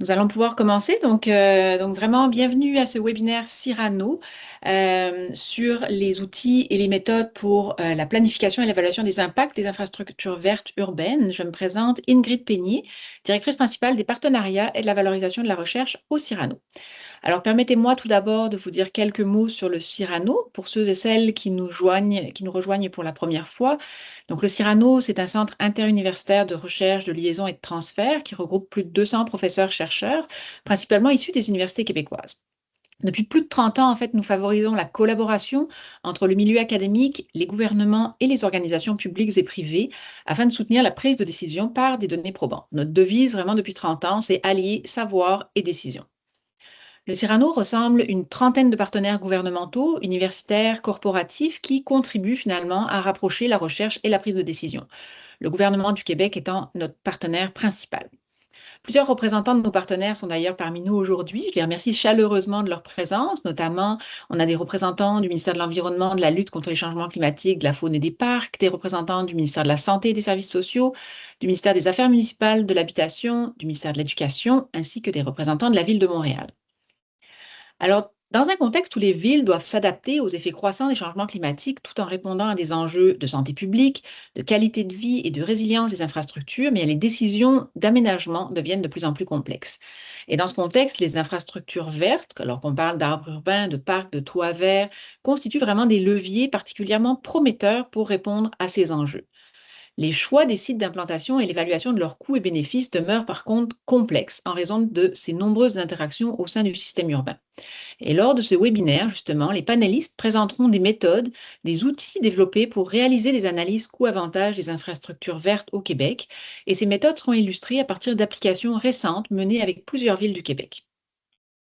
Nous allons pouvoir commencer. Donc vraiment, bienvenue à ce webinaire Cyrano sur les outils et les méthodes pour la planification et l'évaluation des impacts des infrastructures vertes urbaines. Je me présente Ingrid Peigné, directrice principale des partenariats et de la valorisation de la recherche au Cyrano. Alors, permettez-moi tout d'abord de vous dire quelques mots sur le Cyrano pour ceux et celles qui nous rejoignent pour la première fois. Donc, le Cyrano, c'est un centre interuniversitaire de recherche, de liaison et de transfert qui regroupe plus de 200 professeurs-chercheurs, principalement issus des universités québécoises. Depuis plus de 30 ans, en fait, nous favorisons la collaboration entre le milieu académique, les gouvernements et les organisations publiques et privées afin de soutenir la prise de décision par des données probantes. Notre devise, vraiment depuis 30 ans, c'est allier savoir et décision. Le Cyrano ressemble une trentaine de partenaires gouvernementaux, universitaires, corporatifs qui contribuent finalement à rapprocher la recherche et la prise de décision. Le gouvernement du Québec étant notre partenaire principal. Plusieurs représentants de nos partenaires sont d'ailleurs parmi nous aujourd'hui. Je les remercie chaleureusement de leur présence. Notamment, on a des représentants du ministère de l'Environnement, de la lutte contre les changements climatiques, de la faune et des parcs, des représentants du ministère de la Santé et des Services sociaux, du ministère des Affaires municipales, de l'Habitation, du ministère de l'Éducation, ainsi que des représentants de la Ville de Montréal. Alors, dans un contexte où les villes doivent s'adapter aux effets croissants des changements climatiques tout en répondant à des enjeux de santé publique, de qualité de vie et de résilience des infrastructures, mais les décisions d'aménagement deviennent de plus en plus complexes. Et dans ce contexte, les infrastructures vertes, alors qu'on parle d'arbres urbains, de parcs, de toits verts, constituent vraiment des leviers particulièrement prometteurs pour répondre à ces enjeux. Les choix des sites d'implantation et l'évaluation de leurs coûts et bénéfices demeurent par contre complexes en raison de ces nombreuses interactions au sein du système urbain. Et lors de ce webinaire, justement, les panélistes présenteront des méthodes, des outils développés pour réaliser des analyses coûts-avantages des infrastructures vertes au Québec. Et ces méthodes seront illustrées à partir d'applications récentes menées avec plusieurs villes du Québec.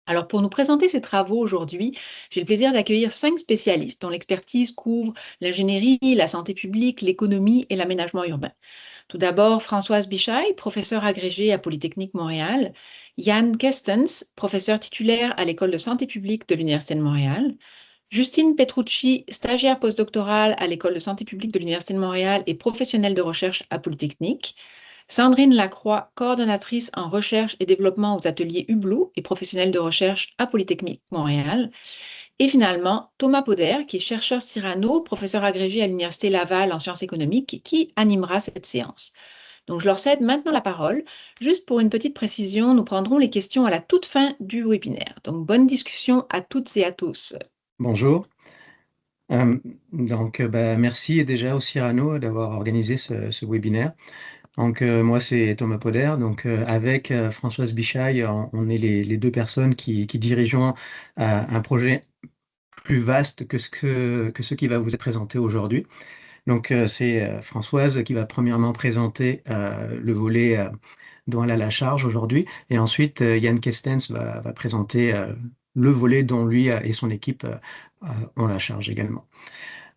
Alors, pour nous présenter ces travaux aujourd'hui, j'ai le plaisir d'accueillir 5 spécialistes dont l'expertise couvre l'ingénierie, la santé publique, l'économie et l'aménagement urbain. Tout d'abord, Françoise Bichaille, professeure agrégée à Polytechnique Montréal, Yann Kestens, professeur titulaire à l'École de santé publique de l'Université de Montréal, Justine Petrucci, stagiaire postdoctorale à l'École de santé publique de l'Université de Montréal et professionnelle de recherche à Polytechnique, Sandrine Lacroix, coordonnatrice en recherche et développement aux ateliers Hublot et professionnelle de recherche à Polytechnique Montréal. Et finalement, Thomas Poder, qui est chercheur Cyrano, professeur agrégé à l'Université Laval en sciences économiques, qui animera cette séance. Donc, je leur cède maintenant la parole. Juste pour une petite précision, nous prendrons les questions à la toute fin du webinaire. Donc, bonne discussion à toutes et à tous. Bonjour. Merci déjà au Cyrano d'avoir organisé ce webinaire. Moi, c'est Thomas Poder. Avec Françoise Bichaille, on est les deux personnes qui dirigeons un projet plus vaste que ce qui va vous être présenté aujourd'hui. C'est Françoise qui va premièrement présenter le volet dont elle a la charge aujourd'hui. Et ensuite, Yann Kestens va présenter le volet dont lui et son équipe ont la charge également.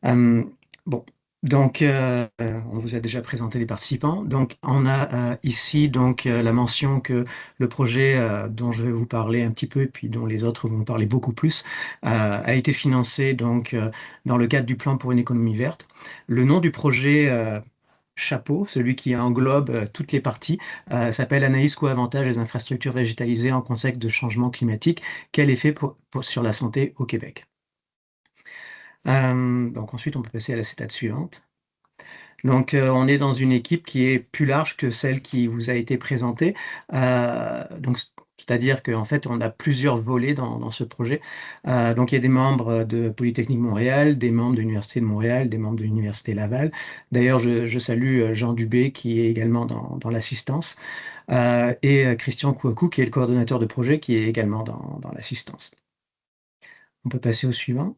Euh, bon, on vous a déjà présenté les participants. On a ici la mention que le projet dont je vais vous parler un petit peu et puis dont les autres vont parler beaucoup plus a été financé dans le cadre du plan pour une économie verte. Le nom du projet chapeau, celui qui englobe toutes les parties, s'appelle Analyse coût-avantage des infrastructures végétalisées en contexte de changement climatique. Quel effet sur la santé au Québec? Ensuite, on peut passer à la cétate suivante. On est dans une équipe qui est plus large que celle qui vous a été présentée. C'est-à-dire qu'en fait, on a plusieurs volets dans ce projet. Il y a des membres de Polytechnique Montréal, des membres de l'Université de Montréal, des membres de l'Université Laval. D'ailleurs, je salue Jean Dubé, qui est également dans l'assistance, et Christian Kouakou, qui est le coordonnateur de projet, qui est également dans l'assistance. On peut passer au suivant.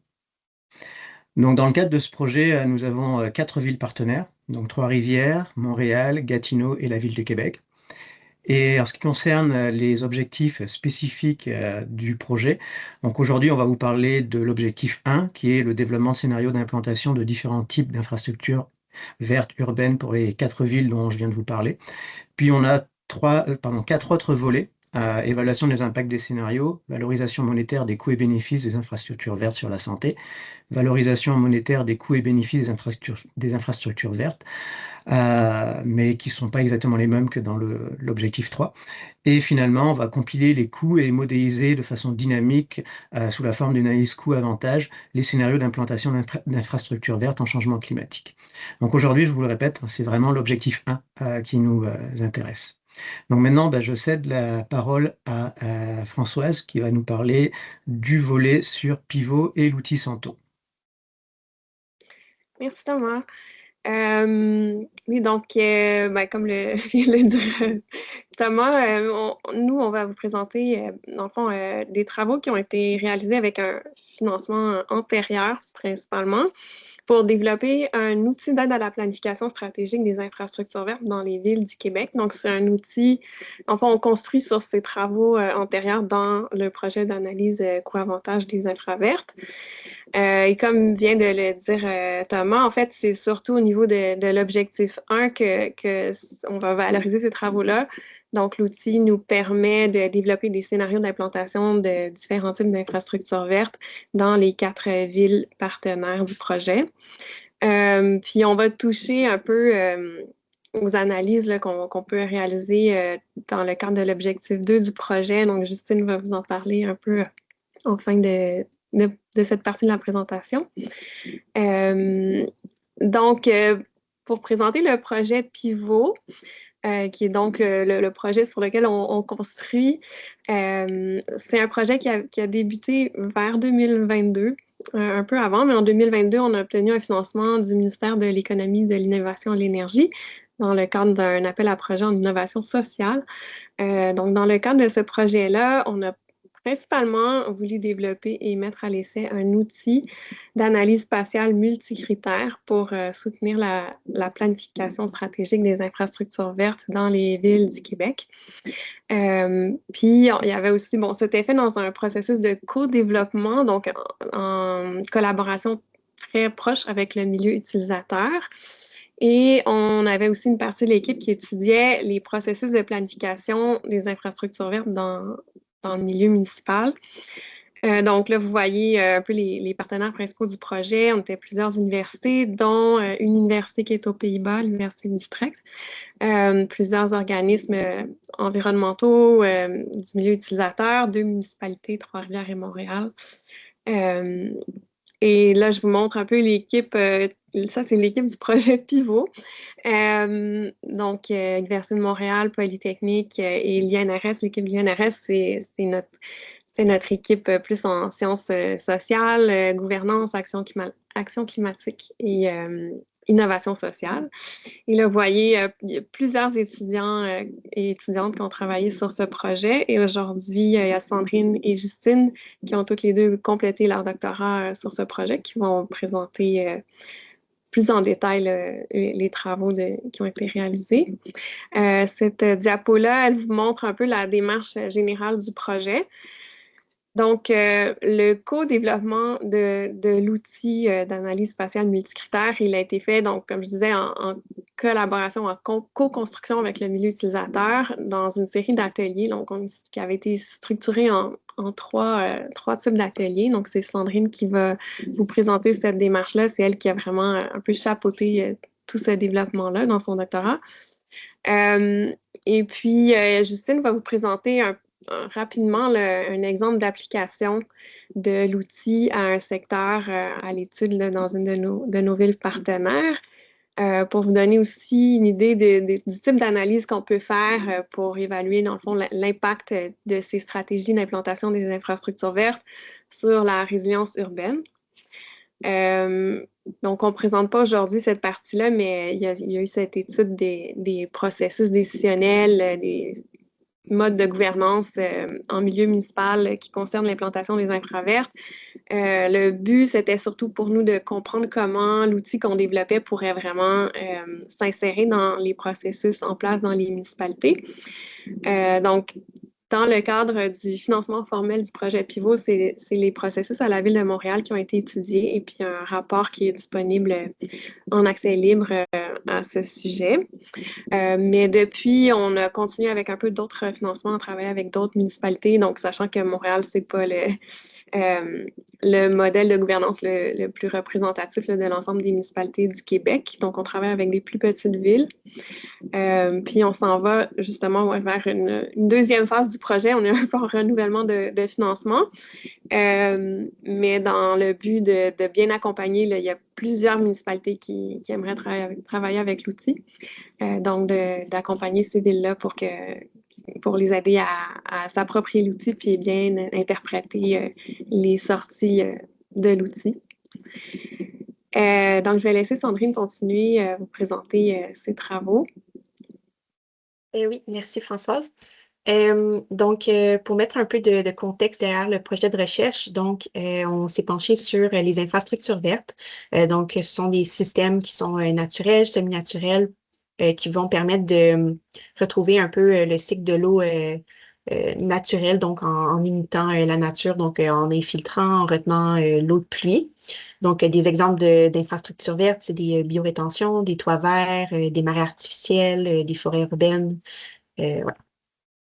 Dans le cadre de ce projet, nous avons 4 villes partenaires, donc Trois-Rivières, Montréal, Gatineau et la Ville de Québec. Et en ce qui concerne les objectifs spécifiques du projet, aujourd'hui, on va vous parler de l'objectif 1, qui est le développement de scénarios d'implantation de différents types d'infrastructures vertes urbaines pour les 4 villes dont je viens de vous parler. Puis on a 4 autres volets évaluation des impacts des scénarios, valorisation monétaire des coûts et bénéfices des infrastructures vertes sur la santé, valorisation monétaire des coûts et bénéfices des infrastructures vertes, mais qui ne sont pas exactement les mêmes que dans l'objectif 3. Et finalement, on va compiler les coûts et modéliser de façon dynamique, sous la forme d'une analyse coût-avantage, les scénarios d'implantation d'infrastructures vertes en changement climatique. Donc aujourd'hui, je vous le répète, c'est vraiment l'objectif 1 qui nous intéresse. Donc maintenant, je cède la parole à Françoise qui va nous parler du volet sur Pivot et l'outil Santo. Merci Thomas. Oui, donc, comme vient de le dire Thomas, nous, on va vous présenter, dans le fond, des travaux qui ont été réalisés avec un financement antérieur, principalement, pour développer un outil d'aide à la planification stratégique des infrastructures vertes dans les villes du Québec. Donc, c'est un outil, enfin, on construit sur ces travaux antérieurs dans le projet d'analyse coût-avantage des infravertes. Et comme vient de le dire Thomas, en fait, c'est surtout au niveau de l'objectif 1 que on va valoriser ces travaux-là. Donc, l'outil nous permet de développer des scénarios d'implantation de différents types d'infrastructures vertes dans les 4 villes partenaires du projet. Puis, on va toucher un peu aux analyses qu'on peut réaliser dans le cadre de l'objectif 2 du projet. Donc, Justine va vous en parler un peu en fin de cette partie de la présentation. Donc, pour présenter le projet Pivot, qui est donc le projet sur lequel on construit, c'est un projet qui a débuté vers 2022, un peu avant, mais en 2022, on a obtenu un financement du ministère de l'Économie, de l'Innovation et de l'Énergie dans le cadre d'un appel à projet en innovation sociale. Donc, dans le cadre de ce projet-là, on a principalement voulu développer et mettre à l'essai un outil d'analyse spatiale multicritère pour soutenir la planification stratégique des infrastructures vertes dans les villes du Québec. Puis, il y avait aussi, c'était fait dans un processus de co-développement, donc en collaboration très proche avec le milieu utilisateur. Et on avait aussi une partie de l'équipe qui étudiait les processus de planification des infrastructures vertes dans le milieu municipal. Donc là, vous voyez un peu les partenaires principaux du projet. On était plusieurs universités, dont une université qui est aux Pays-Bas, l'Université d'Utrecht, plusieurs organismes environnementaux du milieu utilisateur, 2 municipalités, Trois-Rivières et Montréal. Et là, je vous montre un peu l'équipe. Ça, c'est l'équipe du projet Pivot. Donc, Université de Montréal, Polytechnique et l'INRS. L'équipe de l'INRS, c'est notre équipe plus en sciences sociales, gouvernance, action climatique et innovation sociale. Et là, vous voyez, il y a plusieurs étudiants et étudiantes qui ont travaillé sur ce projet. Et aujourd'hui, il y a Sandrine et Justine qui ont toutes les deux complété leur doctorat sur ce projet, qui vont présenter plus en détail les travaux qui ont été réalisés. Cette diapo-là, elle vous montre un peu la démarche générale du projet. Donc, le co-développement de l'outil d'analyse spatiale multicritère, il a été fait, donc, comme je disais, en collaboration, en co-construction avec le milieu utilisateur dans une série d'ateliers qui avait été structuré en trois types d'ateliers. Donc, c'est Sandrine qui va vous présenter cette démarche-là. C'est elle qui a vraiment un peu chapeauté tout ce développement-là dans son doctorat. Et puis, Justine va vous présenter rapidement un exemple d'application de l'outil à un secteur à l'étude dans une de nos villes partenaires, pour vous donner aussi une idée du type d'analyse qu'on peut faire pour évaluer, dans le fond, l'impact de ces stratégies d'implantation des infrastructures vertes sur la résilience urbaine. Donc, on ne présente pas aujourd'hui cette partie-là, mais il y a eu cette étude des processus décisionnels, des modes de gouvernance en milieu municipal qui concernent l'implantation des infravertes. Le but, c'était surtout pour nous de comprendre comment l'outil qu'on développait pourrait vraiment s'insérer dans les processus en place dans les municipalités. Donc, dans le cadre du financement formel du projet Pivot, c'est les processus à la Ville de Montréal qui ont été étudiés et puis un rapport qui est disponible en accès libre à ce sujet. Mais depuis, on a continué avec un peu d'autres financements, on travaille avec d'autres municipalités, donc sachant que Montréal, c'est pas le modèle de gouvernance le plus représentatif là, de l'ensemble des municipalités du Québec. Donc, on travaille avec des plus petites villes. Puis, on s'en va justement vers une deuxième phase du projet. On est un peu en renouvellement de financement. Mais dans le but de bien accompagner, là, il y a plusieurs municipalités qui aimeraient travailler avec l'outil. Donc, d'accompagner ces villes-là pour les aider à s'approprier l'outil puis bien interpréter les sorties de l'outil. Donc, je vais laisser Sandrine continuer à vous présenter ses travaux. Oui, merci Françoise. Pour mettre un peu de contexte derrière le projet de recherche, on s'est penché sur les infrastructures vertes. Ce sont des systèmes qui sont naturels, semi-naturels, qui vont permettre de retrouver un peu le cycle de l'eau naturel, donc en imitant la nature, donc en infiltrant, en retenant l'eau de pluie. Donc, des exemples d'infrastructures vertes, c'est des biorétentions, des toits verts, des marais artificiels, des forêts urbaines. Voilà.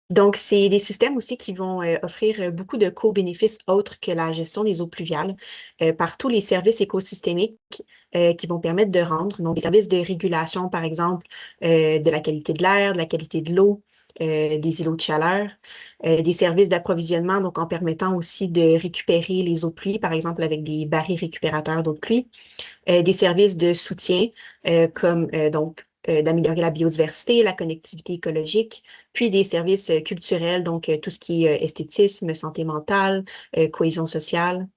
Donc, c'est des systèmes aussi qui vont offrir beaucoup de co-bénéfices autres que la gestion des eaux pluviales par tous les services écosystémiques qui vont permettre de rendre, donc des services de régulation, par exemple, de la qualité de l'air, de la qualité de l'eau, des îlots de chaleur, des services d'approvisionnement, donc en permettant aussi de récupérer les eaux de pluie, par exemple avec des barils récupérateurs d'eau de pluie, des services de soutien comme d'améliorer la biodiversité, la connectivité écologique, puis des services culturels, donc tout ce qui est esthétisme, santé mentale, cohésion sociale.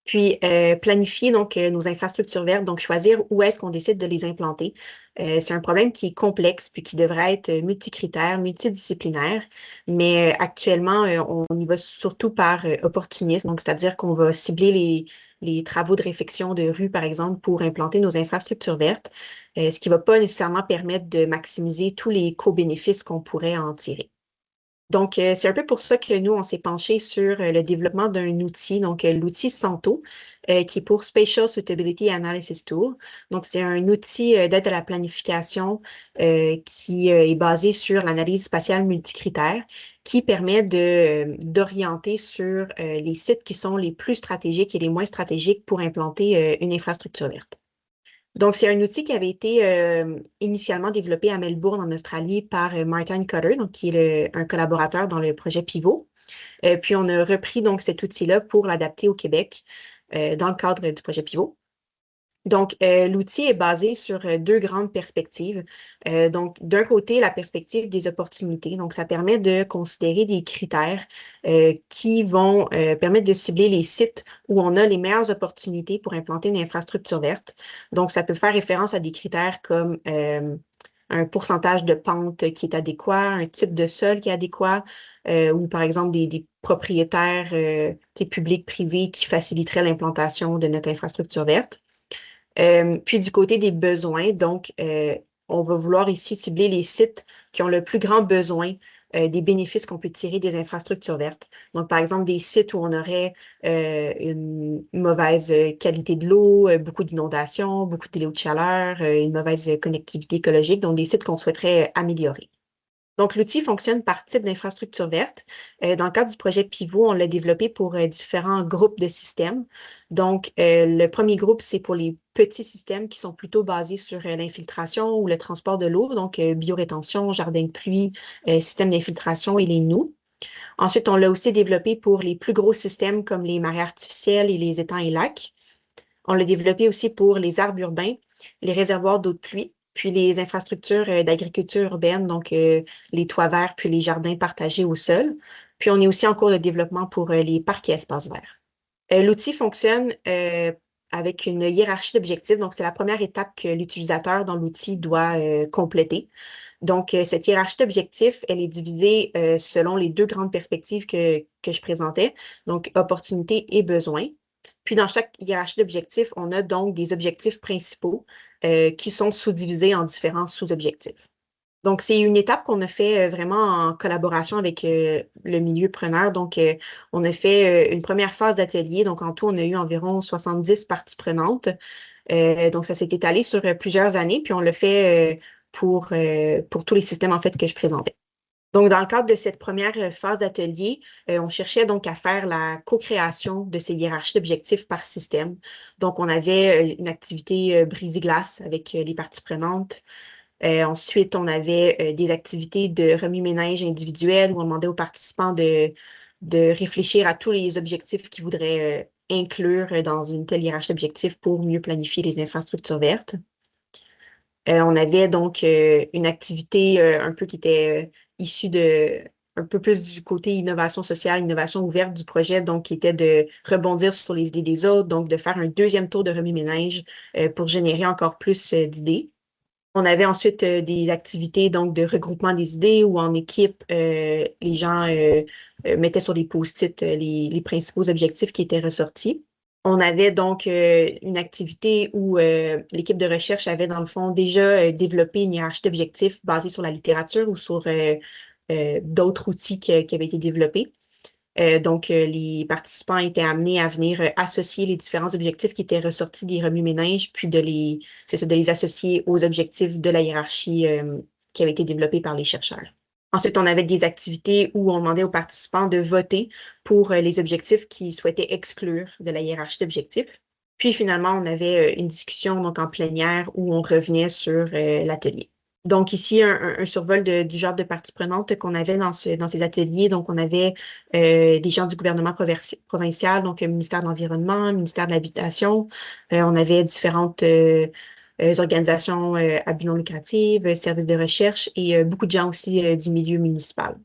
Puis planifier donc nos infrastructures vertes, donc choisir où est-ce qu'on décide de les implanter. C'est un problème qui est complexe puis qui devrait être multicritère, multidisciplinaire, mais actuellement, on y va surtout par opportunisme, donc c'est-à-dire qu'on va cibler les travaux de réfection de rue, par exemple, pour implanter nos infrastructures vertes, ce qui ne va pas nécessairement permettre de maximiser tous les co-bénéfices qu'on pourrait en tirer. Donc, c'est un peu pour ça que nous, on s'est penché sur le développement d'un outil, donc l'outil Santo, qui est pour Spatial Suitability Analysis Tool. Donc, c'est un outil d'aide à la planification qui est basé sur l'analyse spatiale multicritère, qui permet d'orienter sur les sites qui sont les plus stratégiques et les moins stratégiques pour implanter une infrastructure verte. Donc, c'est un outil qui avait été initialement développé à Melbourne, en Australie, par Martin Cutter, donc, qui est un collaborateur dans le projet Pivot. Puis, on a repris donc cet outil-là pour l'adapter au Québec dans le cadre du projet Pivot. Donc, l'outil est basé sur deux grandes perspectives. Donc, d'un côté, la perspective des opportunités. Donc, ça permet de considérer des critères qui vont permettre de cibler les sites où on a les meilleures opportunités pour implanter une infrastructure verte. Donc, ça peut faire référence à des critères comme un pourcentage de pente qui est adéquat, un type de sol qui est adéquat, ou par exemple des propriétaires publics, privés qui faciliteraient l'implantation de notre infrastructure verte. Puis du côté des besoins, donc on va vouloir ici cibler les sites qui ont le plus grand besoin des bénéfices qu'on peut tirer des infrastructures vertes. Donc, par exemple, des sites où on aurait une mauvaise qualité de l'eau, beaucoup d'inondations, beaucoup d'îlots de chaleur, une mauvaise connectivité écologique, donc des sites qu'on souhaiterait améliorer. Donc, l'outil fonctionne par type d'infrastructure verte. Dans le cadre du projet Pivot, on l'a développé pour différents groupes de systèmes. Donc, le premier groupe, c'est pour les petits systèmes qui sont plutôt basés sur l'infiltration ou le transport de l'eau, donc biorétention, jardin de pluie, système d'infiltration et les noues. Ensuite, on l'a aussi développé pour les plus gros systèmes comme les marais artificiels et les étangs et lacs. On l'a développé aussi pour les arbres urbains, les réservoirs d'eau de pluie, puis les infrastructures d'agriculture urbaine, donc les toits verts, puis les jardins partagés au sol. Puis on est aussi en cours de développement pour les parcs et espaces verts. L'outil fonctionne avec une hiérarchie d'objectifs. Donc, c'est la première étape que l'utilisateur dans l'outil doit compléter. Donc, cette hiérarchie d'objectifs, elle est divisée selon les deux grandes perspectives que je présentais, donc opportunité et besoin. Puis, dans chaque hiérarchie d'objectifs, on a donc des objectifs principaux qui sont sous-divisés en différents sous-objectifs. Donc, c'est une étape qu'on a fait vraiment en collaboration avec le milieu preneur. Donc, on a fait une première phase d'atelier. Donc, en tout, on a eu environ 70 parties prenantes. Donc, ça s'est étalé sur plusieurs années, puis on l'a fait pour tous les systèmes, en fait, que je présentais. Donc, dans le cadre de cette première phase d'atelier, on cherchait donc à faire la co-création de ces hiérarchies d'objectifs par système. Donc, on avait une activité brise-glace avec les parties prenantes. Ensuite, on avait des activités de remue-ménage individuel où on demandait aux participants de réfléchir à tous les objectifs qu'ils voudraient inclure dans une telle hiérarchie d'objectifs pour mieux planifier les infrastructures vertes. On avait donc une activité un peu qui était issue un peu plus du côté innovation sociale, innovation ouverte du projet, donc qui était de rebondir sur les idées des autres, donc de faire un deuxième tour de remue-ménage pour générer encore plus d'idées. On avait ensuite des activités donc de regroupement des idées où en équipe, les gens mettaient sur des post-it les principaux objectifs qui étaient ressortis. On avait donc une activité où l'équipe de recherche avait dans le fond déjà développé une hiérarchie d'objectifs basée sur la littérature ou sur d'autres outils qui avaient été développés. Donc, les participants étaient amenés à venir associer les différents objectifs qui étaient ressortis des remue-ménages, puis de les associer aux objectifs de la hiérarchie qui avait été développée par les chercheurs. Ensuite, on avait des activités où on demandait aux participants de voter pour les objectifs qu'ils souhaitaient exclure de la hiérarchie d'objectifs. Puis finalement, on avait une discussion donc en plénière où on revenait sur l'atelier. Donc ici, un survol du genre de parties prenantes qu'on avait dans ces ateliers. Donc, on avait des gens du gouvernement provincial, donc le ministère de l'Environnement, le ministère de l'Habitation. On avait différentes organisations à but non lucratif, services de recherche et beaucoup de gens aussi du milieu municipal.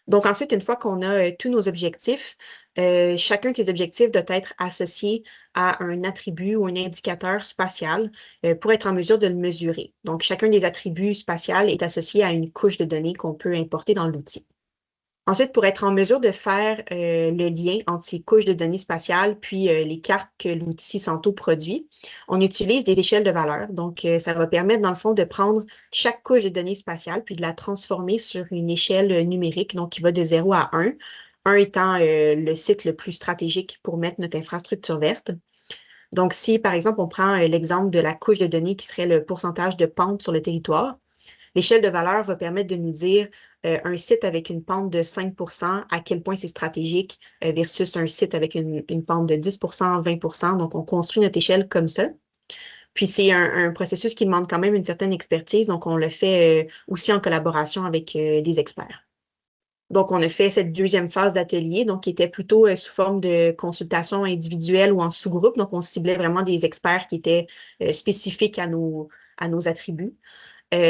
Donc ensuite, une fois qu'on a tous nos objectifs, chacun de ces objectifs doit être associé à un attribut ou un indicateur spatial pour être en mesure de le mesurer. Donc, chacun des attributs spatials est associé à une couche de données qu'on peut importer dans l'outil. Ensuite, pour être en mesure de faire le lien entre ces couches de données spatiales puis les cartes que l'outil Santo produit, on utilise des échelles de valeurs. Donc, ça va permettre, dans le fond, de prendre chaque couche de données spatiale puis de la transformer sur une échelle numérique, donc qui va de 0 à 1, 1 étant le site le plus stratégique pour mettre notre infrastructure verte. Donc, si, par exemple, on prend l'exemple de la couche de données qui serait le pourcentage de pente sur le territoire, l'échelle de valeur va permettre de nous dire un site avec une pente de 5 à quel point c'est stratégique versus un site avec une pente de 10 20 Donc, on construit notre échelle comme ça. Puis, c'est un processus qui demande quand même une certaine expertise. Donc, on le fait aussi en collaboration avec des experts. Donc, on a fait cette deuxième phase d'atelier, donc qui était plutôt sous forme de consultation individuelle ou en sous-groupe. Donc, on ciblait vraiment des experts qui étaient spécifiques à nos attributs.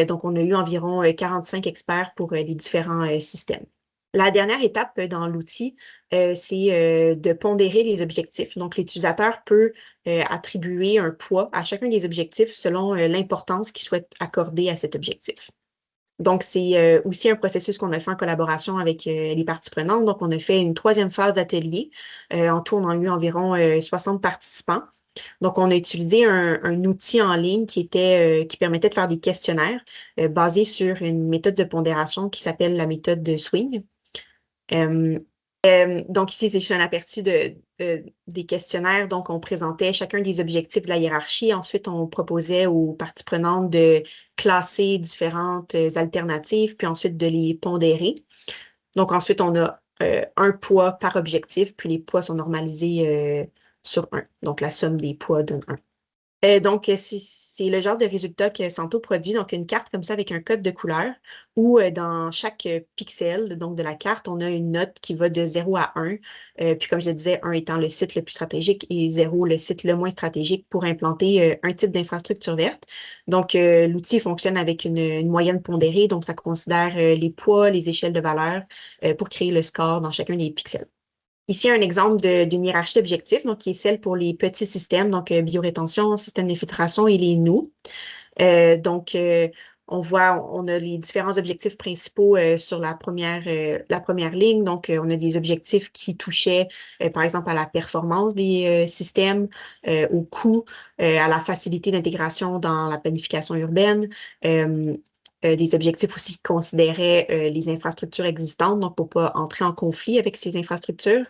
Donc, on a eu environ 45 experts pour les différents systèmes. La dernière étape dans l'outil, c'est de pondérer les objectifs. Donc, l'utilisateur peut attribuer un poids à chacun des objectifs selon l'importance qu'il souhaite accorder à cet objectif. Donc, c'est aussi un processus qu'on a fait en collaboration avec les parties prenantes. Donc, on a fait une troisième phase d'atelier. En tout, on a eu environ 60 participants. Donc, on a utilisé un outil en ligne qui permettait de faire des questionnaires basés sur une méthode de pondération qui s'appelle la méthode de Swing. Donc, ici, c'est juste un aperçu des questionnaires. Donc, on présentait chacun des objectifs de la hiérarchie. Ensuite, on proposait aux parties prenantes de classer différentes alternatives, puis ensuite de les pondérer. Donc, ensuite, on a un poids par objectif, puis les poids sont normalisés sur 1. Donc, la somme des poids donne 1. Donc, c'est le genre de résultat que Santo produit. Donc, une carte comme ça avec un code de couleur où dans chaque pixel donc de la carte, on a une note qui va de 0 à 1. Puis, comme je le disais, 1 étant le site le plus stratégique et 0 le site le moins stratégique pour implanter un type d'infrastructure verte. Donc, l'outil fonctionne avec une moyenne pondérée. Donc, ça considère les poids, les échelles de valeur pour créer le score dans chacun des pixels. Ici, un exemple d'une hiérarchie d'objectifs, donc qui est celle pour les petits systèmes, donc biorétention, système de filtration et les nous. Donc, on a les différents objectifs principaux sur la première ligne. Donc, on a des objectifs qui touchaient, par exemple, à la performance des systèmes, au coût, à la facilité d'intégration dans la planification urbaine, des objectifs aussi qui considéraient les infrastructures existantes, donc pour ne pas entrer en conflit avec ces infrastructures.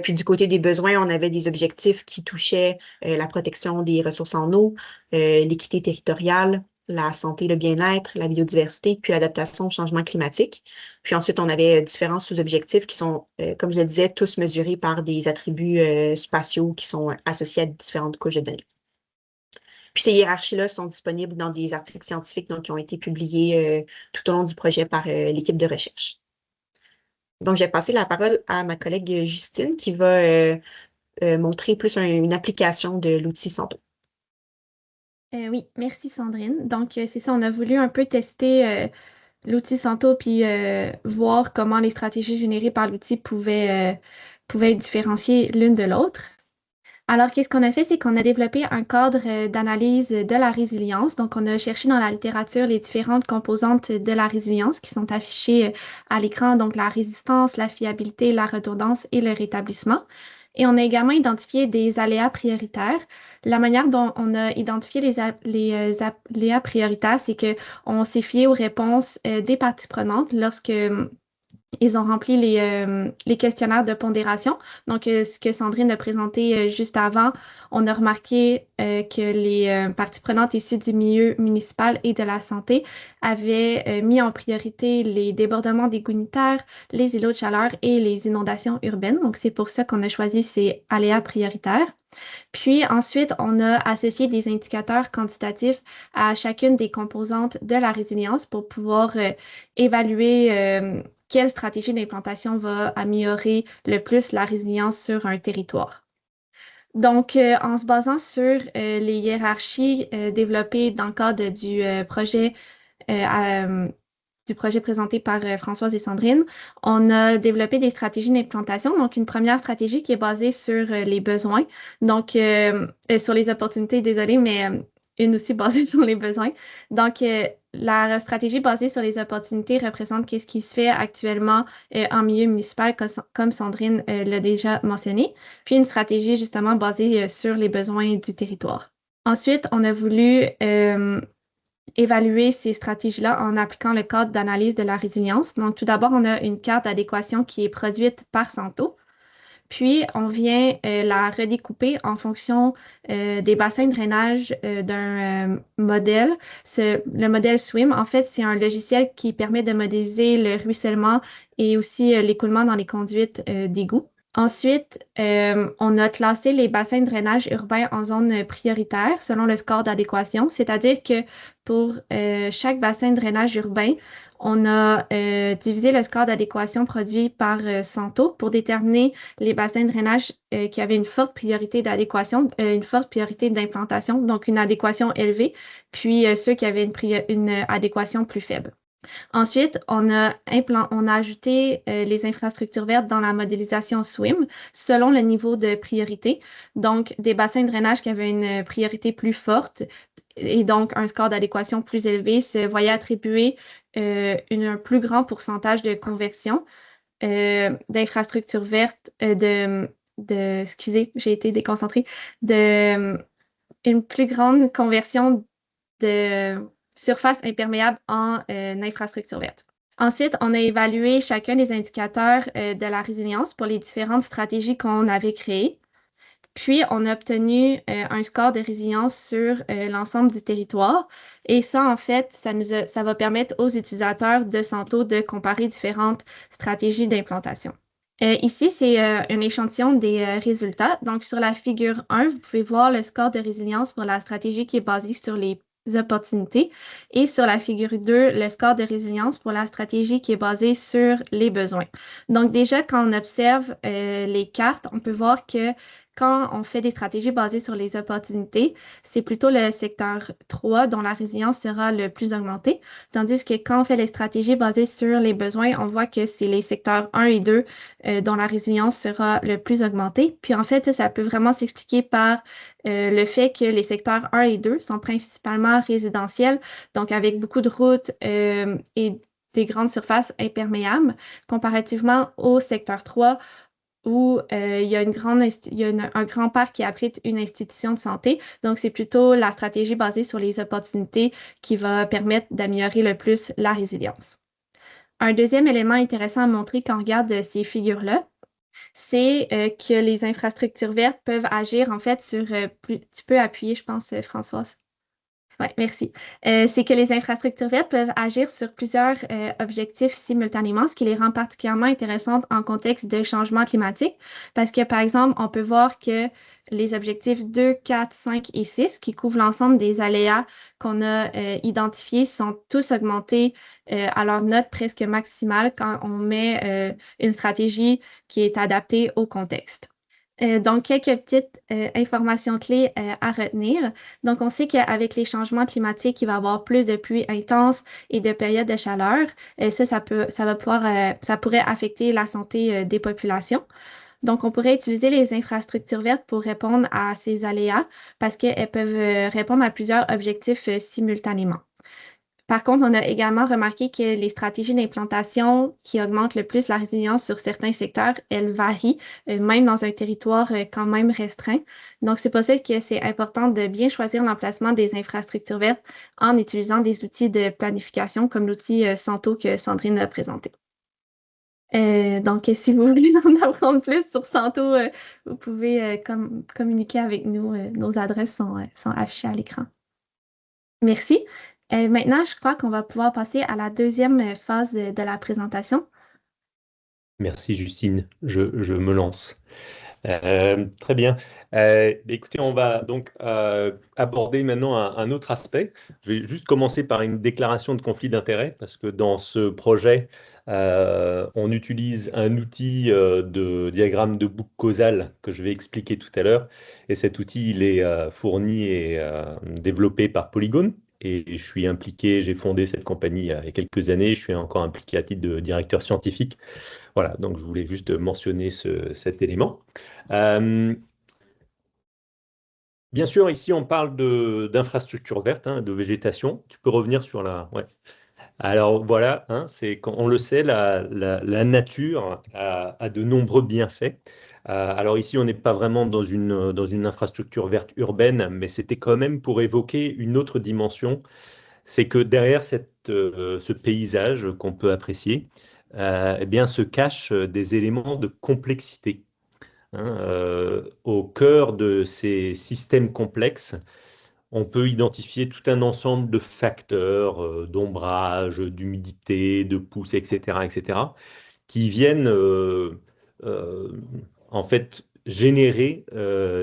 Puis du côté des besoins, on avait des objectifs qui touchaient la protection des ressources en eau, l'équité territoriale, la santé, le bien-être, la biodiversité, puis l'adaptation au changement climatique. Puis ensuite, on avait différents sous-objectifs qui sont, comme je le disais, tous mesurés par des attributs spatiaux qui sont associés à différentes couches de données. Puis ces hiérarchies-là sont disponibles dans des articles scientifiques donc, qui ont été publiés tout au long du projet par l'équipe de recherche. Donc, je vais passer la parole à ma collègue Justine qui va montrer plus une application de l'outil Santo. Oui, merci Sandrine. Donc, c'est ça, on a voulu un peu tester l'outil Santo puis voir comment les stratégies générées par l'outil pouvaient être différenciées l'une de l'autre. Alors, qu'est-ce qu'on a fait? C'est qu'on a développé un cadre d'analyse de la résilience. Donc, on a cherché dans la littérature les différentes composantes de la résilience qui sont affichées à l'écran, donc la résistance, la fiabilité, la redondance et le rétablissement. Et on a également identifié des aléas prioritaires. La manière dont on a identifié les aléas prioritaires, c'est qu'on s'est fié aux réponses des parties prenantes lorsque ils ont rempli les questionnaires de pondération. Donc, ce que Sandrine a présenté juste avant, on a remarqué que les parties prenantes issues du milieu municipal et de la santé avaient mis en priorité les débordements d'égouts unitaires, les îlots de chaleur et les inondations urbaines. Donc, c'est pour ça qu'on a choisi ces aléas prioritaires. Puis ensuite, on a associé des indicateurs quantitatifs à chacune des composantes de la résilience pour pouvoir évaluer quelle stratégie d'implantation va améliorer le plus la résilience sur un territoire. Donc, en se basant sur les hiérarchies développées dans le cadre du projet présenté par Françoise et Sandrine, on a développé des stratégies d'implantation. Donc, une première stratégie qui est basée sur les besoins, donc sur les opportunités, désolée, mais une aussi basée sur les besoins. Donc, la stratégie basée sur les opportunités représente ce qui se fait actuellement en milieu municipal, comme Sandrine l'a déjà mentionné, puis une stratégie justement basée sur les besoins du territoire. Ensuite, on a voulu évaluer ces stratégies-là en appliquant le cadre d'analyse de la résilience. Donc, tout d'abord, on a une carte d'adéquation qui est produite par Santo. Puis, on vient la redécouper en fonction des bassins de drainage d'un modèle. Le modèle SWIM, en fait, c'est un logiciel qui permet de modéliser le ruissellement et aussi l'écoulement dans les conduites d'égouts. Ensuite, on a classé les bassins de drainage urbains en zones prioritaires selon le score d'adéquation, c'est-à-dire que pour chaque bassin de drainage urbain, on a divisé le score d'adéquation produit par Santo pour déterminer les bassins de drainage qui avaient une forte priorité d'adéquation, une forte priorité d'implantation, donc une adéquation élevée, puis ceux qui avaient une adéquation plus faible. Ensuite, on a ajouté les infrastructures vertes dans la modélisation SWIM selon le niveau de priorité. Donc, des bassins de drainage qui avaient une priorité plus forte et donc un score d'adéquation plus élevé se voyaient attribuer un plus grand pourcentage de conversion d'infrastructures vertes, excusez, j'ai été déconcentrée, une plus grande conversion de surface imperméable en infrastructure verte. Ensuite, on a évalué chacun des indicateurs de la résilience pour les différentes stratégies qu'on avait créées. Puis, on a obtenu un score de résilience sur l'ensemble du territoire. Et ça, en fait, ça va permettre aux utilisateurs de Santo de comparer différentes stratégies d'implantation. Ici, c'est un échantillon des résultats. Donc, sur la figure 1, vous pouvez voir le score de résilience pour la stratégie qui est basée sur les opportunités. Et sur la figure 2, le score de résilience pour la stratégie qui est basée sur les besoins. Donc, déjà, quand on observe les cartes, on peut voir que quand on fait des stratégies basées sur les opportunités, c'est plutôt le secteur 3 dont la résilience sera le plus augmentée, tandis que quand on fait les stratégies basées sur les besoins, on voit que c'est les secteurs 1 et 2 dont la résilience sera le plus augmentée. Puis en fait, ça peut vraiment s'expliquer par le fait que les secteurs 1 et 2 sont principalement résidentiels, donc avec beaucoup de routes et des grandes surfaces imperméables, comparativement au secteur 3, où il y a un grand parc qui abrite une institution de santé. Donc, c'est plutôt la stratégie basée sur les opportunités qui va permettre d'améliorer le plus la résilience. Un deuxième élément intéressant à montrer quand on regarde ces figures-là, c'est que les infrastructures vertes peuvent agir en fait sur... tu peux appuyer, je pense, Françoise. Oui, merci. C'est que les infrastructures vertes peuvent agir sur plusieurs objectifs simultanément, ce qui les rend particulièrement intéressantes en contexte de changement climatique, parce que, par exemple, on peut voir que les objectifs 2, 4, 5 et 6, qui couvrent l'ensemble des aléas qu'on a identifiés, sont tous augmentés à leur note presque maximale quand on met une stratégie qui est adaptée au contexte. Donc, quelques petites informations clés à retenir. Donc, on sait qu'avec les changements climatiques, il va y avoir plus de pluies intenses et de périodes de chaleur. Ça pourrait affecter la santé des populations. Donc, on pourrait utiliser les infrastructures vertes pour répondre à ces aléas parce qu'elles peuvent répondre à plusieurs objectifs simultanément. Par contre, on a également remarqué que les stratégies d'implantation qui augmentent le plus la résilience sur certains secteurs, elles varient, même dans un territoire quand même restreint. Donc, c'est pour ça que c'est important de bien choisir l'emplacement des infrastructures vertes en utilisant des outils de planification comme l'outil Santo que Sandrine a présenté. Donc, si vous voulez en apprendre plus sur Santo, vous pouvez communiquer avec nous. Nos adresses sont affichées à l'écran. Merci. Maintenant, je crois qu'on va pouvoir passer à la deuxième phase de la présentation. Merci Justine, je me lance. Très bien. Écoutez, on va donc aborder maintenant un autre aspect. Je vais juste commencer par une déclaration de conflit d'intérêts parce que dans ce projet, on utilise un outil de diagramme de boucle causale que je vais expliquer tout à l'heure. Et cet outil, il est fourni et développé par Polygon. Et je suis impliqué, j'ai fondé cette compagnie il y a quelques années, je suis encore impliqué à titre de directeur scientifique. Voilà, donc je voulais juste mentionner cet élément. Bien sûr, ici on parle d'infrastructures vertes, de végétation. Tu peux revenir sur la... Ouais. Alors voilà, c'est quand on le sait, la nature a de nombreux bienfaits. Alors ici, on n'est pas vraiment dans une infrastructure verte urbaine, mais c'était quand même pour évoquer une autre dimension. C'est que derrière ce paysage qu'on peut apprécier, eh bien, se cachent des éléments de complexité. Au cœur de ces systèmes complexes, on peut identifier tout un ensemble de facteurs d'ombrage, d'humidité, de pousse, etc., qui viennent en fait générer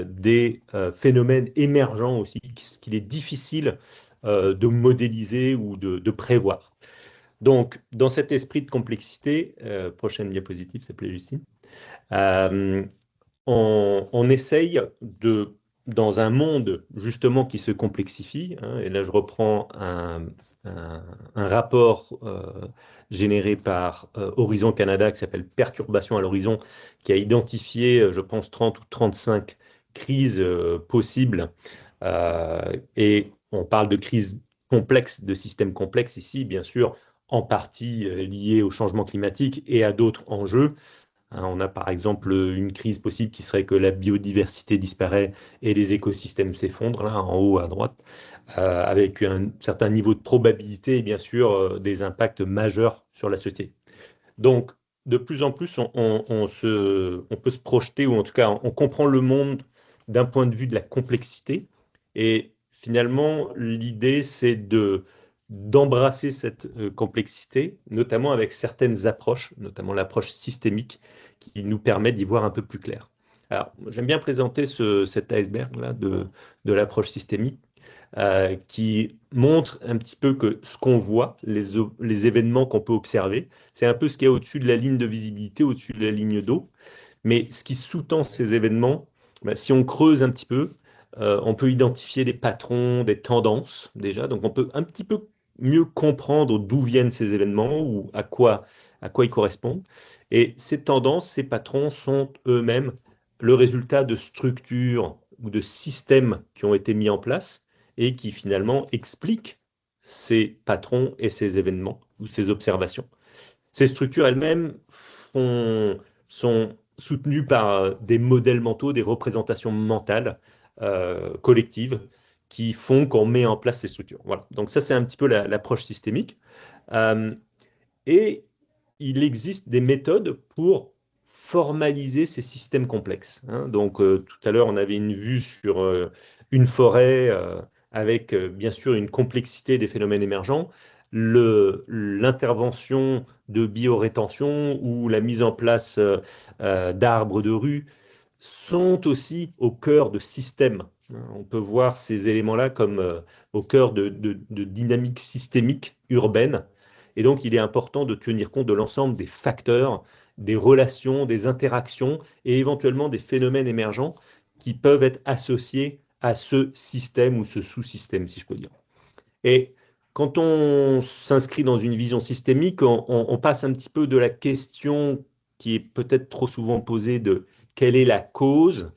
des phénomènes émergents aussi qu'il est difficile de modéliser ou de prévoir. Donc, dans cet esprit de complexité, prochaine diapositive, s'il te plaît, Justine, on essaye dans un monde justement qui se complexifie, et là je reprends un rapport généré par Horizon Canada qui s'appelle Perturbation à l'horizon, qui a identifié, je pense, 30 ou 35 crises possibles. Et on parle de crises complexes, de systèmes complexes ici, bien sûr, en partie liées au changement climatique et à d'autres enjeux. On a par exemple une crise possible qui serait que la biodiversité disparaît et les écosystèmes s'effondrent, là en haut à droite, avec un certain niveau de probabilité et bien sûr des impacts majeurs sur la société. Donc, de plus en plus, on peut se projeter, ou en tout cas, on comprend le monde d'un point de vue de la complexité. Et finalement, l'idée, c'est d'embrasser cette complexité, notamment avec certaines approches, notamment l'approche systémique, qui nous permet d'y voir un peu plus clair. Alors, j'aime bien présenter cet iceberg-là de l'approche systémique, qui montre un petit peu que ce qu'on voit, les événements qu'on peut observer, c'est un peu ce qu'il y a au-dessus de la ligne de visibilité, au-dessus de la ligne d'eau. Mais ce qui sous-tend ces événements, si on creuse un petit peu, on peut identifier des patrons, des tendances déjà. Donc, on peut un petit peu mieux comprendre d'où viennent ces événements ou à quoi ils correspondent. Et ces tendances, ces patrons sont eux-mêmes le résultat de structures ou de systèmes qui ont été mis en place et qui finalement expliquent ces patrons et ces événements ou ces observations. Ces structures elles-mêmes sont soutenus par des modèles mentaux, des représentations mentales collectives qui font qu'on met en place ces structures. Voilà. Donc ça, c'est un petit peu l'approche systémique. Et il existe des méthodes pour formaliser ces systèmes complexes. Hein. Donc tout à l'heure, on avait une vue sur une forêt avec bien sûr une complexité des phénomènes émergents. L'intervention de biorétention ou la mise en place d'arbres de rue sont aussi au cœur de systèmes. On peut voir ces éléments-là comme au cœur de dynamiques systémiques urbaines. Et donc, il est important de tenir compte de l'ensemble des facteurs, des relations, des interactions et éventuellement des phénomènes émergents qui peuvent être associés à ce système ou ce sous-système, si je peux dire. Et quand on s'inscrit dans une vision systémique, on passe un petit peu de la question qui est peut-être trop souvent posée de quelle est la cause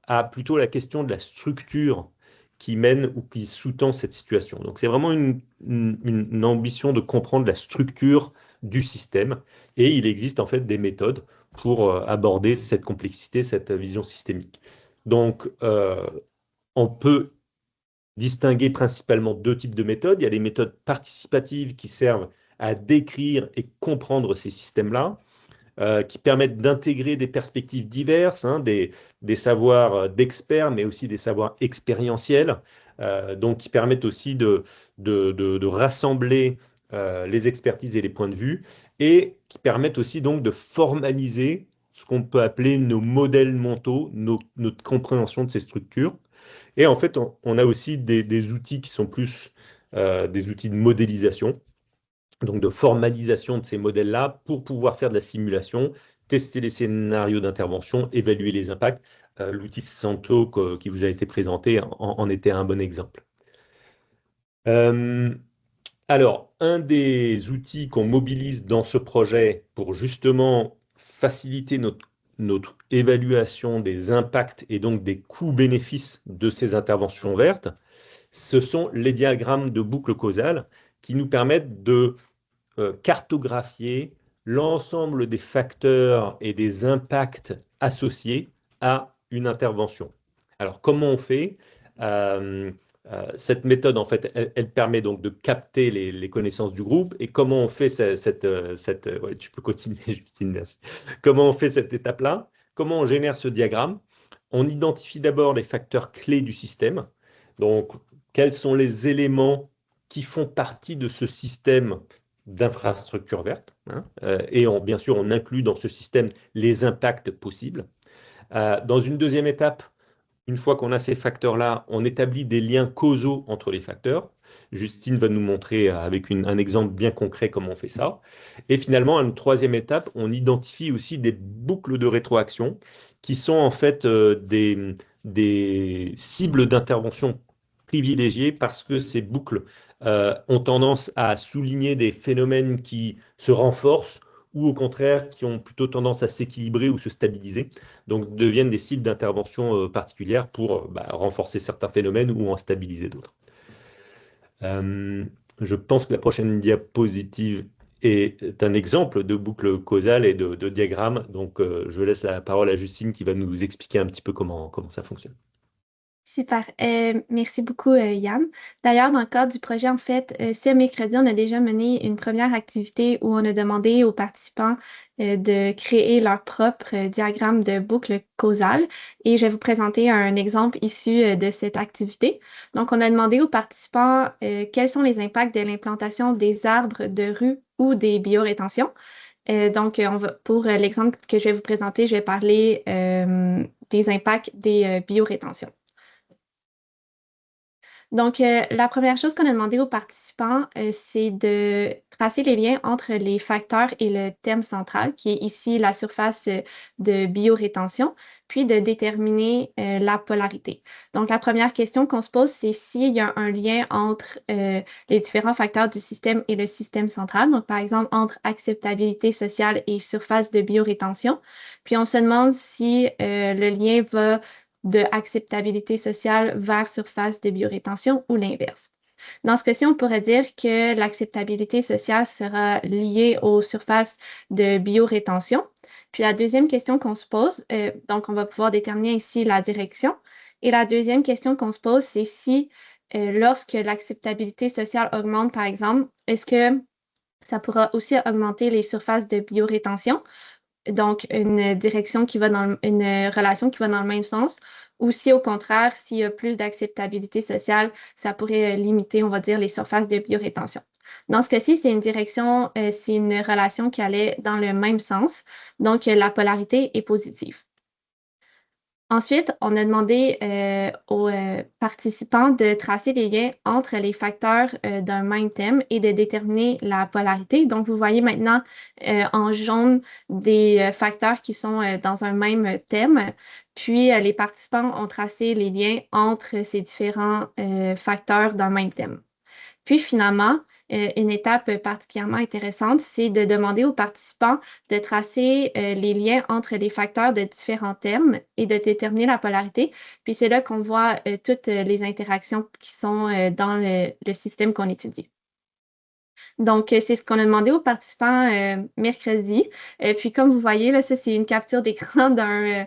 à plutôt la question de la structure qui mène ou qui sous-tend cette situation. Donc c'est vraiment une ambition de comprendre la structure du système et il existe en fait des méthodes pour aborder cette complexité, cette vision systémique. Donc on peut distinguer principalement deux types de méthodes. Il y a des méthodes participatives qui servent à décrire et comprendre ces systèmes-là, qui permettent d'intégrer des perspectives diverses, hein, des savoirs d'experts, mais aussi des savoirs expérientiels, donc qui permettent aussi de rassembler les expertises et les points de vue, et qui permettent aussi donc de formaliser ce qu'on peut appeler nos modèles mentaux, notre compréhension de ces structures. Et en fait, on a aussi des outils qui sont plus des outils de modélisation, donc de formalisation de ces modèles-là pour pouvoir faire de la simulation, tester les scénarios d'intervention, évaluer les impacts. L'outil Santo qui vous a été présenté en était un bon exemple. Alors, un des outils qu'on mobilise dans ce projet pour justement faciliter notre évaluation des impacts et donc des coûts-bénéfices de ces interventions vertes, ce sont les diagrammes de boucle causale qui nous permettent de cartographier l'ensemble des facteurs et des impacts associés à une intervention. Alors, comment on fait cette méthode, en fait, elle permet donc de capter les connaissances du groupe. Et comment on fait ouais, tu peux continuer, Justine, merci. Comment on fait cette étape-là? Comment on génère ce diagramme? On identifie d'abord les facteurs clés du système. Donc, quels sont les éléments qui font partie de ce système d'infrastructures vertes, hein, et bien sûr, on inclut dans ce système les impacts possibles. Dans une deuxième étape, une fois qu'on a ces facteurs-là, on établit des liens causaux entre les facteurs. Justine va nous montrer avec un exemple bien concret comment on fait ça. Et finalement, à une troisième étape, on identifie aussi des boucles de rétroaction qui sont en fait des cibles d'intervention privilégiées parce que ces boucles ont tendance à souligner des phénomènes qui se renforcent ou au contraire qui ont plutôt tendance à s'équilibrer ou se stabiliser, donc deviennent des cibles d'intervention particulières pour renforcer certains phénomènes ou en stabiliser d'autres. Je pense que la prochaine diapositive est un exemple de boucle causale et de diagramme, donc je laisse la parole à Justine qui va nous expliquer un petit peu comment ça fonctionne. Super. Merci beaucoup, Yann. D'ailleurs, dans le cadre du projet, en fait, ce mercredi, on a déjà mené une première activité où on a demandé aux participants de créer leur propre diagramme de boucle causale. Et je vais vous présenter un exemple issu de cette activité. Donc, on a demandé aux participants quels sont les impacts de l'implantation des arbres de rue ou des biorétentions. Donc, pour l'exemple que je vais vous présenter, je vais parler des impacts des biorétentions. Donc, la première chose qu'on a demandé aux participants, c'est de tracer les liens entre les facteurs et le thème central, qui est ici la surface de biorétention, puis de déterminer la polarité. Donc, la première question qu'on se pose, c'est s'il y a un lien entre les différents facteurs du système et le système central. Donc, par exemple, entre acceptabilité sociale et surface de biorétention. Puis, on se demande si le lien va de acceptabilité sociale vers surface de biorétention ou l'inverse. Dans ce cas-ci, on pourrait dire que l'acceptabilité sociale sera liée aux surfaces de biorétention. Puis la deuxième question qu'on se pose, donc on va pouvoir déterminer ici la direction. Et la deuxième question qu'on se pose, c'est si lorsque l'acceptabilité sociale augmente, par exemple, est-ce que ça pourra aussi augmenter les surfaces de biorétention? Donc, une direction qui va une relation qui va dans le même sens, ou si au contraire, s'il y a plus d'acceptabilité sociale, ça pourrait limiter, on va dire, les surfaces de biorétention. Dans ce cas-ci, c'est c'est une relation qui allait dans le même sens, donc la polarité est positive. Ensuite, on a demandé aux participants de tracer les liens entre les facteurs d'un même thème et de déterminer la polarité. Donc, vous voyez maintenant en jaune des facteurs qui sont dans un même thème. Puis, les participants ont tracé les liens entre ces différents facteurs d'un même thème. Puis, finalement, une étape particulièrement intéressante, c'est de demander aux participants de tracer les liens entre les facteurs de différents thèmes et de déterminer la polarité. Puis c'est là qu'on voit toutes les interactions qui sont dans le système qu'on étudie. Donc, c'est ce qu'on a demandé aux participants mercredi. Puis comme vous voyez, là, ça, c'est une capture d'écran d'un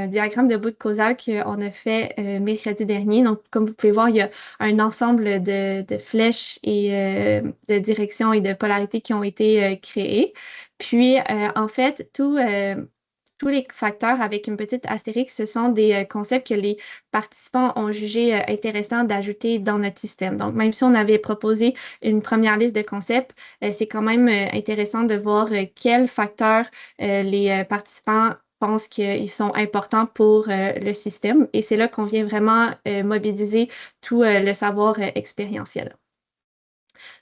diagramme de bout de causal qu'on a fait mercredi dernier. Donc, comme vous pouvez voir, il y a un ensemble de flèches et de directions et de polarités qui ont été créées. Puis, en fait, tous les facteurs avec une petite astérix, ce sont des concepts que les participants ont jugé intéressants d'ajouter dans notre système. Donc, même si on avait proposé une première liste de concepts, c'est quand même intéressant de voir quels facteurs les participants pensent qu'ils sont importants pour le système. Et c'est là qu'on vient vraiment mobiliser tout le savoir expérientiel.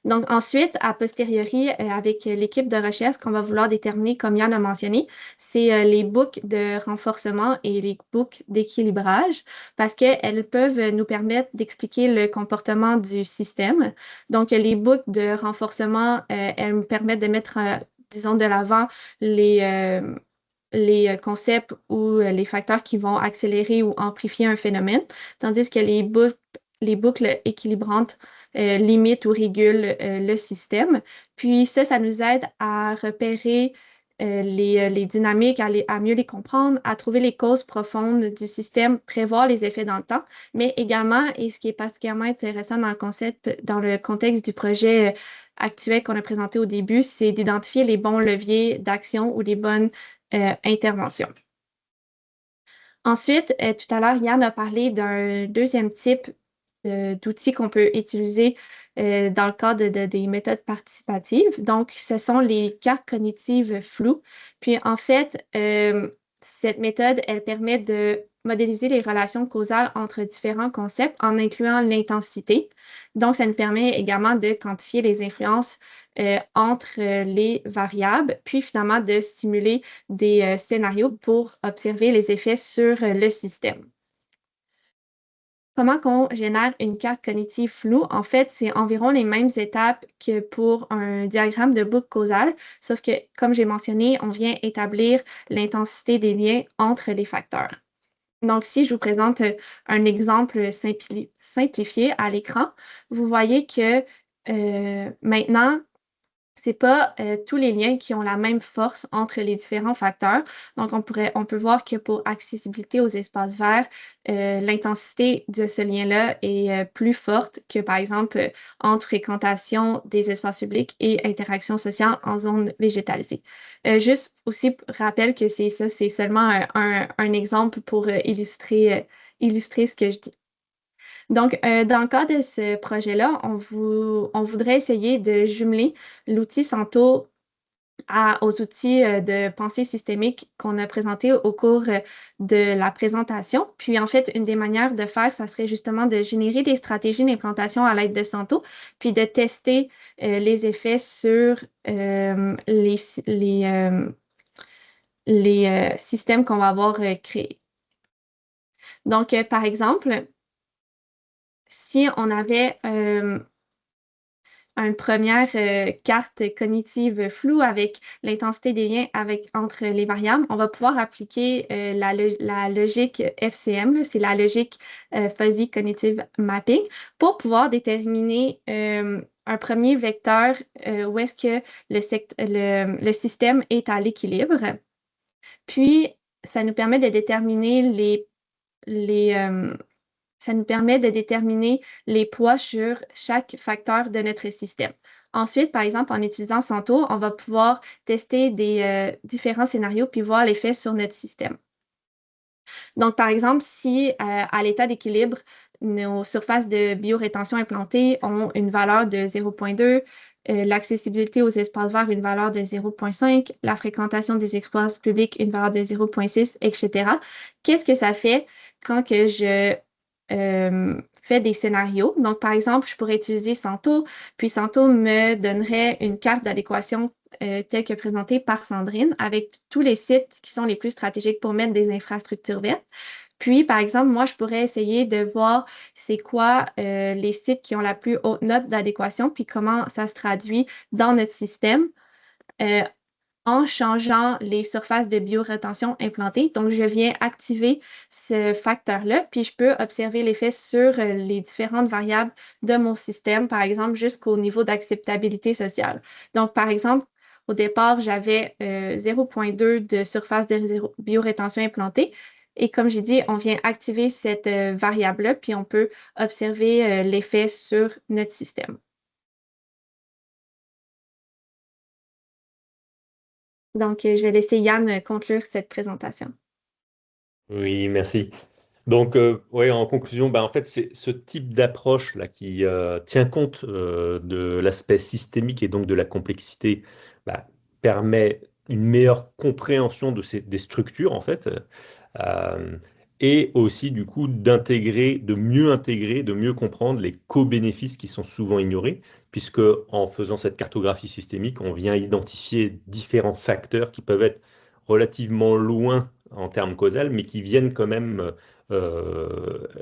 Donc ensuite, a posteriori, avec l'équipe de recherche qu'on va vouloir déterminer, comme Yann a mentionné, c'est les boucles de renforcement et les boucles d'équilibrage parce qu'elles peuvent nous permettre d'expliquer le comportement du système. Donc les boucles de renforcement, elles nous permettent de mettre, disons, de l'avant les concepts ou les facteurs qui vont accélérer ou amplifier un phénomène, tandis que les boucles équilibrantes limitent ou régulent le système. Puis ça nous aide à repérer les dynamiques, à mieux les comprendre, à trouver les causes profondes du système, prévoir les effets dans le temps, mais également, et ce qui est particulièrement intéressant dans le contexte du projet actuel qu'on a présenté au début, c'est d'identifier les bons leviers d'action ou les bonnes interventions. Ensuite, tout à l'heure, Yann a parlé d'un deuxième type d'outils qu'on peut utiliser dans le cadre des méthodes participatives. Donc, ce sont les cartes cognitives floues. Puis, en fait, cette méthode, elle permet de modéliser les relations causales entre différents concepts en incluant l'intensité. Donc, ça nous permet également de quantifier les influences entre les variables, puis finalement de simuler des scénarios pour observer les effets sur le système. Comment qu'on génère une carte cognitive floue? En fait, c'est environ les mêmes étapes que pour un diagramme de boucle causale, sauf que, comme j'ai mentionné, on vient établir l'intensité des liens entre les facteurs. Donc, si je vous présente un exemple simplifié à l'écran, vous voyez que maintenant, ce n'est pas tous les liens qui ont la même force entre les différents facteurs. Donc, on peut voir que pour accessibilité aux espaces verts, l'intensité de ce lien-là est plus forte que, par exemple, entre fréquentation des espaces publics et interaction sociale en zone végétalisée. Juste aussi, rappel que c'est seulement un exemple pour illustrer ce que je dis. Donc, dans le cas de ce projet-là, on voudrait essayer de jumeler l'outil Santo aux outils de pensée systémique qu'on a présentés au cours de la présentation. Puis, en fait, une des manières de faire, ça serait justement de générer des stratégies d'implantation à l'aide de Santo, puis de tester les effets sur les systèmes qu'on va avoir créés. Donc, par exemple, si on avait une première carte cognitive floue avec l'intensité des liens entre les variables, on va pouvoir appliquer la logique FCM, c'est la logique Fuzzy Cognitive Mapping, pour pouvoir déterminer un premier vecteur où est-ce que le système est à l'équilibre. Puis, ça nous permet de déterminer ça nous permet de déterminer les poids sur chaque facteur de notre système. Ensuite, par exemple, en utilisant Santo, on va pouvoir tester des différents scénarios puis voir l'effet sur notre système. Donc, par exemple, si à l'état d'équilibre, nos surfaces de biorétention implantées ont une valeur de 0,2, l'accessibilité aux espaces verts, une valeur de 0,5, la fréquentation des espaces publics, une valeur de 0,6, etc. Qu'est-ce que ça fait quand que je fais des scénarios? Donc, par exemple, je pourrais utiliser Santo, puis Santo me donnerait une carte d'adéquation telle que présentée par Sandrine, avec tous les sites qui sont les plus stratégiques pour mettre des infrastructures vertes. Puis, par exemple, moi, je pourrais essayer de voir c'est quoi les sites qui ont la plus haute note d'adéquation, puis comment ça se traduit dans notre système en changeant les surfaces de biorétention implantées. Donc, je viens activer ce facteur-là, puis je peux observer l'effet sur les différentes variables de mon système, par exemple, jusqu'au niveau d'acceptabilité sociale. Donc, par exemple, au départ, j'avais 0,2 de surface de biorétention implantée. Et comme j'ai dit, on vient activer cette variable-là, puis on peut observer l'effet sur notre système. Donc, je vais laisser Yann conclure cette présentation. Oui, merci. Donc, ouais, en conclusion, en fait, c'est ce type d'approche-là qui tient compte de l'aspect systémique et donc de la complexité, permet une meilleure compréhension des structures, en fait, et aussi, du coup, de mieux intégrer, de mieux comprendre les co-bénéfices qui sont souvent ignorés, puisque en faisant cette cartographie systémique, on vient identifier différents facteurs qui peuvent être relativement loin en termes causal, mais qui viennent quand même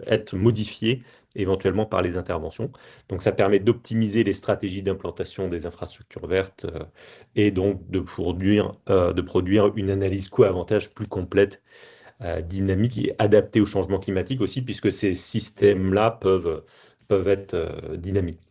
être modifiés éventuellement par les interventions. Donc ça permet d'optimiser les stratégies d'implantation des infrastructures vertes et donc de produire une analyse coût-avantage plus complète, dynamique et adaptée au changement climatique aussi, puisque ces systèmes-là peuvent être dynamiques.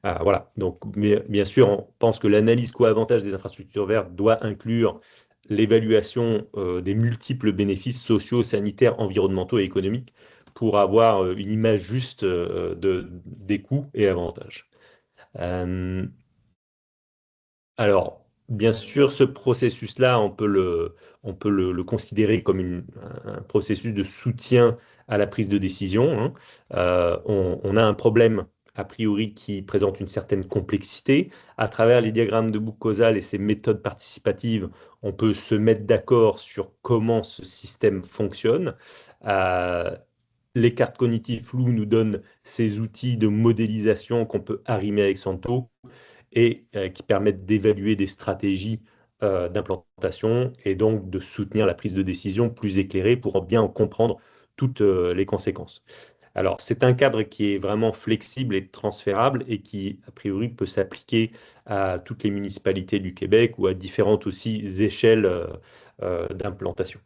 Voilà, donc bien sûr, on pense que l'analyse coût-avantage des infrastructures vertes doit inclure l'évaluation des multiples bénéfices sociaux, sanitaires, environnementaux et économiques pour avoir une image juste des coûts et avantages. Alors, bien sûr, ce processus-là, on peut le considérer comme un processus de soutien à la prise de décision, hein. On a un problème a priori qui présente une certaine complexité. À travers les diagrammes de boucle causale et ces méthodes participatives, on peut se mettre d'accord sur comment ce système fonctionne. Les cartes cognitives floues nous donnent ces outils de modélisation qu'on peut arrimer avec Santo et qui permettent d'évaluer des stratégies d'implantation et donc de soutenir la prise de décision plus éclairée pour bien en comprendre toutes les conséquences. Alors, c'est un cadre qui est vraiment flexible et transférable et qui, a priori, peut s'appliquer à toutes les municipalités du Québec ou à différentes aussi échelles d'implantation.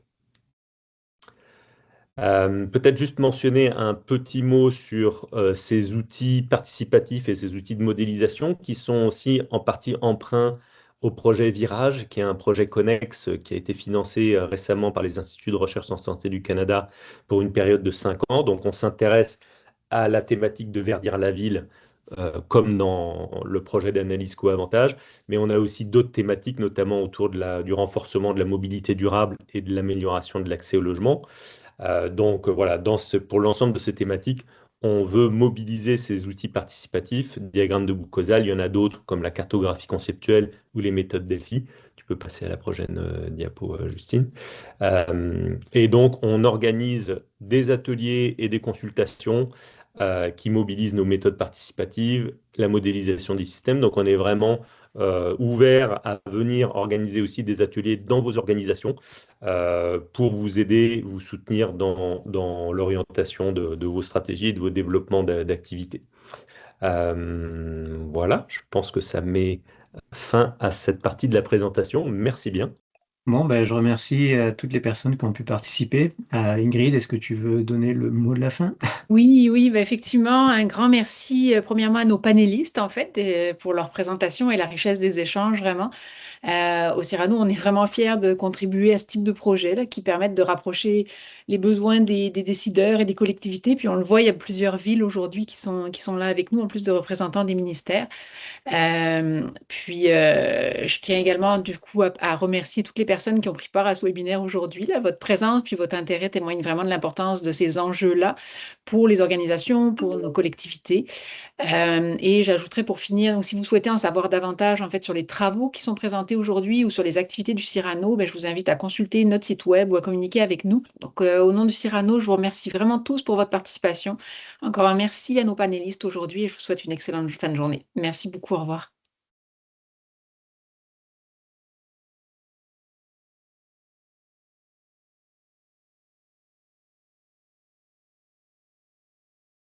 Peut-être juste mentionner un petit mot sur ces outils participatifs et ces outils de modélisation qui sont aussi en partie emprunts au projet Virage, qui est un projet connexe qui a été financé récemment par les Instituts de recherche en santé du Canada pour une période de 5 ans. Donc, on s'intéresse à la thématique de verdir la ville, comme dans le projet d'analyse coût-avantage, mais on a aussi d'autres thématiques, notamment autour du renforcement de la mobilité durable et de l'amélioration de l'accès au logement. Donc voilà, pour l'ensemble de ces thématiques, on veut mobiliser ces outils participatifs, diagrammes de boucle causale, il y en a d'autres comme la cartographie conceptuelle ou les méthodes Delphi. Tu peux passer à la prochaine diapo, Justine. Et donc, on organise des ateliers et des consultations qui mobilisent nos méthodes participatives, la modélisation des systèmes. Donc, on est vraiment ouvert à venir organiser aussi des ateliers dans vos organisations pour vous aider, vous soutenir dans l'orientation de vos stratégies et de vos développements d'activités. Voilà, je pense que ça met fin à cette partie de la présentation. Merci bien. Bon, ben, je remercie toutes les personnes qui ont pu participer. Ingrid, est-ce que tu veux donner le mot de la fin? Oui, oui, bah, effectivement, un grand merci premièrement à nos panélistes en fait pour leur présentation et la richesse des échanges vraiment. Au Cyrano, on est vraiment fiers de contribuer à ce type de projet là, qui permettent de rapprocher les besoins des décideurs et des collectivités. Puis on le voit, il y a plusieurs villes aujourd'hui qui sont là avec nous, en plus de représentants des ministères. Je tiens également du coup à remercier toutes les personnes qui ont pris part à ce webinaire aujourd'hui. Là, votre présence puis votre intérêt témoignent vraiment de l'importance de ces enjeux-là pour les organisations, pour nos collectivités. Et j'ajouterais pour finir, donc si vous souhaitez en savoir davantage en fait sur les travaux qui sont présentés aujourd'hui ou sur les activités du Cyrano, ben, je vous invite à consulter notre site web ou à communiquer avec nous. Donc au nom du Cyrano, je vous remercie vraiment tous pour votre participation. Encore un merci à nos panélistes aujourd'hui et je vous souhaite une excellente fin de journée. Merci beaucoup, au revoir.